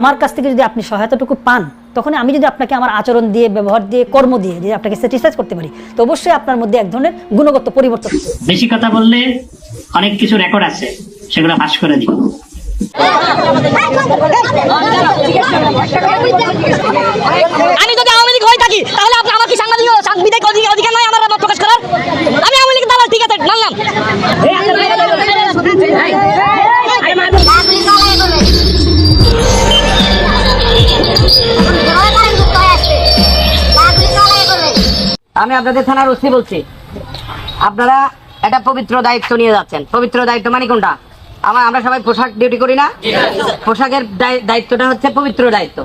আমার কাছ থেকে যদি আপনি সহায়তাটুকু পান, তখন আমি যদি আপনাকে আমার আচরণ দিয়ে, ব্যবহার দিয়ে, কর্ম দিয়ে যদি আপনাকে স্যাটিসফাই করতে পারি, তো অবশ্যই আপনার মধ্যে এক ধরনের গুণগত পরিবর্তন। বেশি কথা বললে অনেক কিছু রেকর্ড আছে, সেগুলো ফাঁস করে দিব। আমি যদি আওয়ামী লীগ হয়ে থাকি তাহলে আপনি আমার কি সাংবাদিক অধিকার নয় আমার মত প্রকাশ করার? আমি আওয়ামী লীগ দালাল, ঠিক আছে, মানলাম। আমি আপনাদের থানার ওসি বলছি, আপনারা একটা পবিত্র দায়িত্ব নিয়ে যাচ্ছেন। পবিত্র দায়িত্ব মানে কোনটা? আমরা সবাই পোশাক ডিউটি করি না? পোশাকের দায়িত্বটা হচ্ছে পবিত্র দায়িত্ব।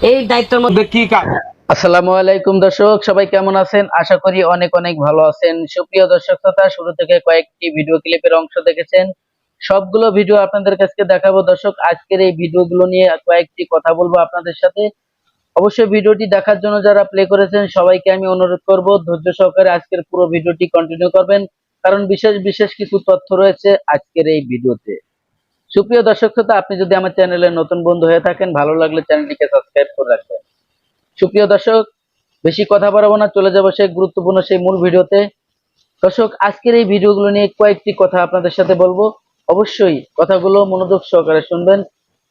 এই দায়িত্বের মধ্যে কি কাজ? আসসালামু আলাইকুম দর্শক, সবাই কেমন আছেন? আশা করি অনেক অনেক ভালো আছেন। সুপ্রিয় দর্শক শ্রোতা, শুরু থেকে কয়েকটি ভিডিও ক্লিপের অংশ দেখেছেন, সবগুলো ভিডিও আপনাদের কাছে দেখাবো। দর্শক, আজকের এই ভিডিওগুলো নিয়ে কয়েকটি কথা বলবো আপনাদের সাথে। অবশ্যই ভিডিওটি দেখার জন্য যারা প্লে করেছেন সবাইকে আমি অনুরোধ করব ধৈর্য সহকারে আজকের পুরো ভিডিওটি কন্টিনিউ করবেন, কারণ বিশেষ বিশেষ কিছু তথ্য রয়েছে আজকের এই ভিডিওতে। সুপ্রিয় দর্শক শ্রোতা, আপনি যদি আমার চ্যানেলের নতুন বন্ধু হয়ে থাকেন, ভালো লাগলে চ্যানেলটিকে সাবস্ক্রাইব করে রাখবেন। সুপ্রিয় দর্শক, বেশি কথা বাড়াবো না, চলে যাবো সেই গুরুত্বপূর্ণ সেই মূল ভিডিওতে। দর্শক, আজকের এই ভিডিওগুলো নিয়ে কয়েকটি কথা আপনাদের সাথে বলবো, অবশ্যই কথাগুলো মনোযোগ সহকারে শুনবেন।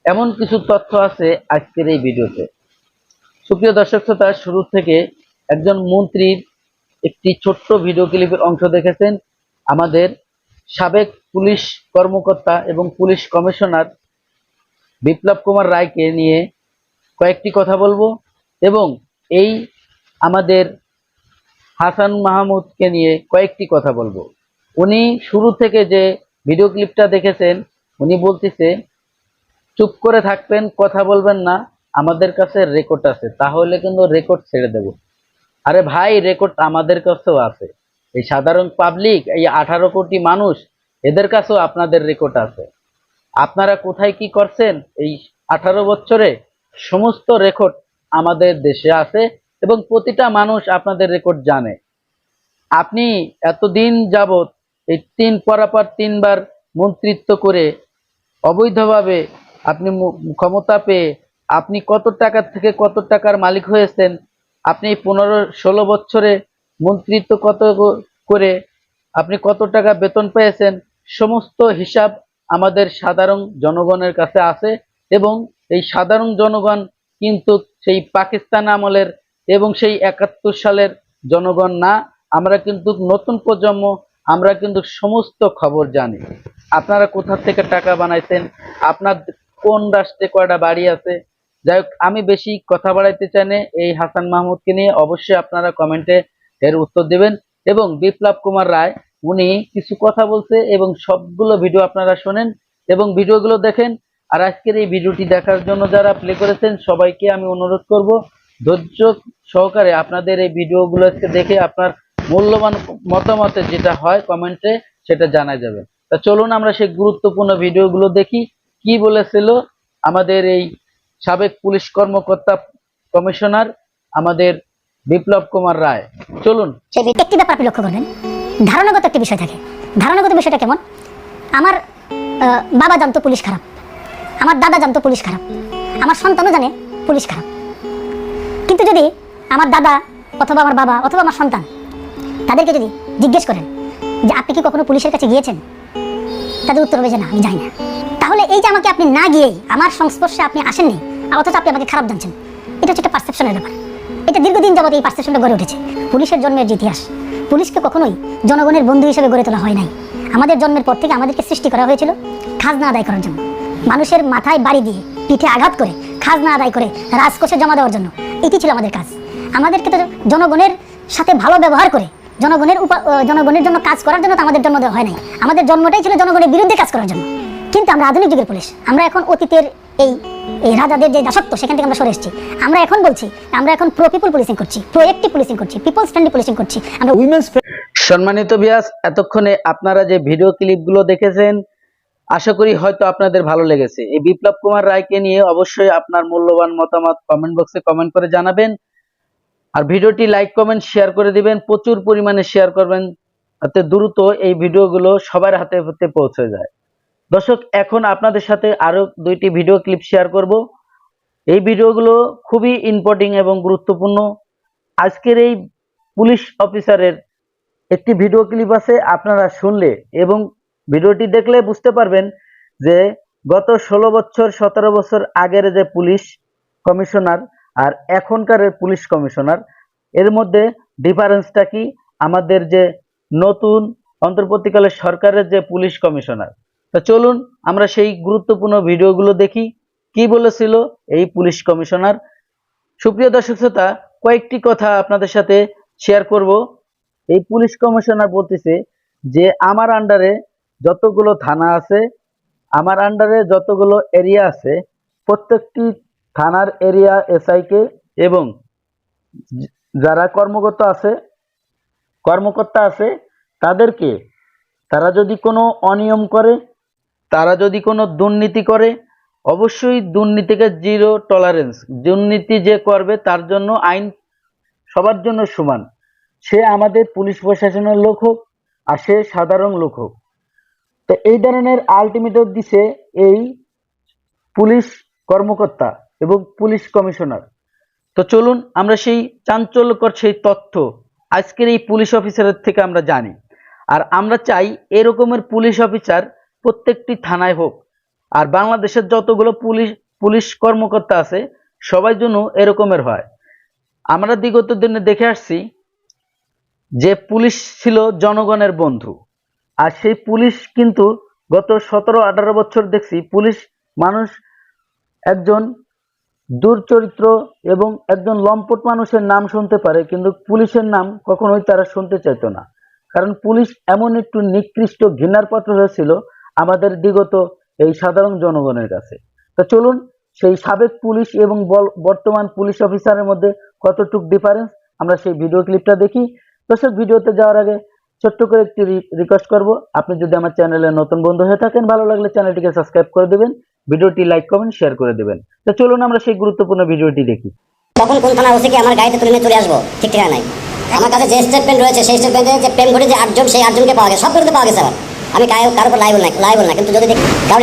এমন কিছু তথ্য আছে আজকের এই ভিডিওতে। সুপ্রিয় দর্শক শ্রোতা, শুরু থেকে একজন মন্ত্রীর একটি ছোট্ট ভিডিও ক্লিপের অংশ দেখেছেন। আমাদের সাবেক পুলিশ কর্মকর্তা এবং পুলিশ কমিশনার বিপ্লব কুমার রায়কে নিয়ে কয়েকটি কথা বলবো, এবং এই আমাদের হাসান মাহমুদকে নিয়ে কয়েকটি কথা বলবো। উনি শুরু থেকে যে ভিডিও ক্লিপটা দেখেছেন, উনি বলতেছে চুপ করে থাকবেন, কথা বলবেন না, আমাদের কাছে রেকর্ড আছে, তাহলে কিন্তু রেকর্ড ছেড়ে দেব। আরে ভাই, রেকর্ড আমাদের কাছেও আছে। এই সাধারণ পাবলিক, এই 18 কোটি মানুষ, এদের কাছেও আপনাদের রেকর্ড আছে। আপনারা কোথায় কি করছেন এই 18 বছরে, সমস্ত রেকর্ড আমাদের দেশে আছে, এবং প্রতিটা মানুষ আপনাদের রেকর্ড জানে। আপনি এতদিন যাবত এই পরাপর 3বার মন্ত্রিত্ব করে অবৈধভাবে আপনি ক্ষমতা পেয়ে আপনি কত টাকা থেকে কত টাকার মালিক হয়েছেন, আপনি 15-16 বছরে মন্ত্রিত্ব কত করে আপনি কত টাকা বেতন পেয়েছেন, সমস্ত হিসাব আমাদের সাধারণ জনগণের কাছে আছে। এবং এই সাধারণ জনগণ কিন্তু সেই পাকিস্তান আমলের এবং সেই 71 সালের জনগণ না। আমরা কিন্তু নতুন প্রজন্ম, আমরা কিন্তু সমস্ত খবর জানি। আপনারা কোথা থেকে টাকা বানাইছেন, আপনার কোন রাষ্ট্রে কয়টা বাড়ি আছে। যাই হোক, আমি বেশি কথা বাড়াইতে চাই না এই হাসান মাহমুদকে নিয়ে। অবশ্যই আপনারা কমেন্টে এর উত্তর দেবেন। এবং বিপ্লব কুমার রায়, উনি কিছু কথা বলছে, এবং সবগুলো ভিডিও আপনারা শোনেন এবং ভিডিওগুলো দেখেন। আর আজকের এই ভিডিওটি দেখার জন্য যারা প্লে করেছেন সবাইকে আমি অনুরোধ করব ধৈর্য সহকারে আপনাদের এই ভিডিওগুলো দেখে আপনার মূল্যবান মতামতে যেটা হয় কমেন্টে সেটা জানা যাবে। তা চলুন আমরা সেই গুরুত্বপূর্ণ ভিডিওগুলো দেখি, কি বলেছিল আমাদের এই সাবেক পুলিশ কর্মকর্তা কমিশনার আমাদের বিপ্লব কুমার রায়। চলুন। সেই একটি ব্যাপার আপনি লক্ষ্য করবেন, ধারণাগত একটি বিষয় থাকে। ধারণাগত বিষয়টা কেমন? আমার বাবা জানতো পুলিশ খারাপ, আমার দাদা জানতো পুলিশ খারাপ, আমার সন্তানও জানে পুলিশ খারাপ। কিন্তু যদি আমার দাদা অথবা আমার বাবা অথবা আমার সন্তান, তাদেরকে যদি জিজ্ঞেস করেন যে আপনি কি কখনো পুলিশের কাছে গিয়েছেন, তাদের উত্তর হবে যে না, আমি যাই না। তাহলে এই যে আমাকে আপনি না গিয়েই, আমার সংস্পর্শে আপনি আসেননি, অথচ আপনি আমাকে খারাপ জানছেন, এটা হচ্ছে একটা পারসেপশনের ব্যাপার। এটা দীর্ঘদিন যাবত এই পারসেপশনটা গড়ে উঠেছে। পুলিশের জন্মের যে ইতিহাস, পুলিশকে কখনোই জনগণের বন্ধু হিসেবে গড়ে তোলা হয় নাই। আমাদের জন্মের পর থেকে আমাদেরকে সৃষ্টি করা হয়েছিল খাজনা আদায় করার জন্য, মানুষের মাথায় বাড়ি দিয়ে, পিঠে আঘাত করে খাজনা আদায় করে রাজকোষে জমা দেওয়ার জন্য। এটি ছিল আমাদের কাজ। আমাদেরকে তো জনগণের সাথে ভালো ব্যবহার করে জনগণের জন্য কাজ করার জন্য তো আমাদের জন্ম দেওয়া হয় নাই। আমাদের জন্মটাই ছিল জনগণের বিরুদ্ধে কাজ করার জন্য। কিন্তু আমরা আধুনিক যুগের পুলিশ, আমরা এখন অতীতের এই রাজাদের যে দাসত্ব, সেখান থেকে আমরা সরে এসেছি। আমরা এখন বলছি আমরা এখন প্রো পিপল পুলিশিং করছি, প্রোঅ্যাক্টিভ পুলিশিং করছি, পিপলস ফ্রেন্ডলি পুলিশিং করছি আমরা। সম্মানিত ভিউয়ার্স, এতক্ষণে আপনারা যে ভিডিও ক্লিপগুলো দেখেছেন, আশা করি হয়তো আপনাদের ভালো লেগেছে। এই বিপ্লব কুমার রায়কে নিয়ে অবশ্যই আপনার মূল্যবান মতামত কমেন্ট বক্সে কমেন্ট করে জানাবেন। আর ভিডিওটি লাইক কমেন্ট শেয়ার করে দিবেন, প্রচুর পরিমাণে শেয়ার করবেন, যাতে দ্রুত এই ভিডিওগুলো সবার হাতে হাতে পৌঁছে যায়। দর্শক, এখন আপনাদের সাথে আরো 2টি ভিডিও ক্লিপ শেয়ার করব। এই ভিডিওগুলো খুবই ইম্পর্টেন্ট এবং গুরুত্বপূর্ণ। আজকের এই পুলিশ অফিসারের একটি ভিডিও ক্লিপ আছে, আপনারা শুনলে এবং ভিডিওটি দেখলে বুঝতে পারবেন যে গত 16 বছর 17 বছর আগের যে পুলিশ কমিশনার আর এখনকার পুলিশ কমিশনার এর মধ্যে ডিফারেন্সটা কি, আমাদের যে নতুন অন্তর্বর্তীকালে সরকারের যে পুলিশ কমিশনার। তো চলুন আমরা সেই গুরুত্বপূর্ণ ভিডিওগুলো দেখি কি বলেছিল এই পুলিশ কমিশনার। সুপ্রিয় দর্শক শ্রোতা, কয়েকটি কথা আপনাদের সাথে শেয়ার করব। এই পুলিশ কমিশনার বলতেছে যে আমার আন্ডারে যতগুলো থানা আছে, আমার আন্ডারে যতগুলো এরিয়া আছে, প্রত্যেকটি থানার এরিয়া এসআইকে এবং যারা কর্মকর্তা আছে তাদেরকে, তারা যদি কোনো অনিয়ম করে, তারা যদি কোনো দুর্নীতি করে, অবশ্যই দুর্নীতিকে জিরো টলারেন্স। দুর্নীতি যে করবে তার জন্য আইন সবার জন্য সমান, সে আমাদের পুলিশ প্রশাসনের লোক হোক আর সে সাধারণ লোক হোক। তো এই ধরনের আলটিমেটাম দিছে এই পুলিশ কর্মকর্তা এবং পুলিশ কমিশনার। তো চলুন আমরা সেই চাঞ্চল্যকর সেই তথ্য আজকের এই পুলিশ অফিসারের থেকে আমরা জানি। আর আমরা চাই এরকমের পুলিশ অফিসার প্রত্যেকটি থানায় হোক, আর বাংলাদেশের যতগুলো পুলিশ কর্মকর্তা আছে সবাই যেন এরকমের হয়। আমরা বিগত দিনে দেখে আসছি যে পুলিশ ছিল জনগণের বন্ধু, আর সেই পুলিশ কিন্তু গত 17-18 বছর দেখছি পুলিশ মানুষ একজন দুর্চরিত্র এবং একজন লম্পট মানুষের নাম শুনতে পারে, কিন্তু পুলিশের নাম কখনোই তারা শুনতে চাইতো না। কারণ পুলিশ এমন একটু নিকৃষ্ট ঘৃণার পাত্র হয়েছিল আমাদের বিগত এই সাধারণ জনগণের কাছে। তো চলুন সেই সাবেক পুলিশ এবং বর্তমান পুলিশ অফিসারের মধ্যে কতটুকু ডিফারেন্স আমরা সেই ভিডিও ক্লিপটা দেখি। দর্শক, ভিডিওতে যাওয়ার আগে ছোট্ট করে একটি রিকোয়েস্ট করব, আপনি যদি আমার চ্যানেলে নতুন বন্ধু হয়ে থাকেন, ভালো লাগলে চ্যানেলটিকে সাবস্ক্রাইব করে দেবেন, ভিডিওটি লাইক কমেন্ট শেয়ার করে দেবেন। তো চলুন আমরা সেই গুরুত্বপূর্ণ ভিডিওটি দেখি। তখন কোন থানা ওসিকে আমার গাড়িতে তুলে নিয়ে চলে আসবো, ঠিক ঠিকানা নাই। আমার কাছে যে স্টেটমেন্ট রয়েছে সেই স্টেটমেন্টে যে প্রেম ঘটে যে 8 জন, সেই 8 জনকে পাওয়া গেছে, সব করতে পাওয়া গেছে। আবার আমি কারোর উপর লাইবল না, কিন্তু যদি দেখি কারণ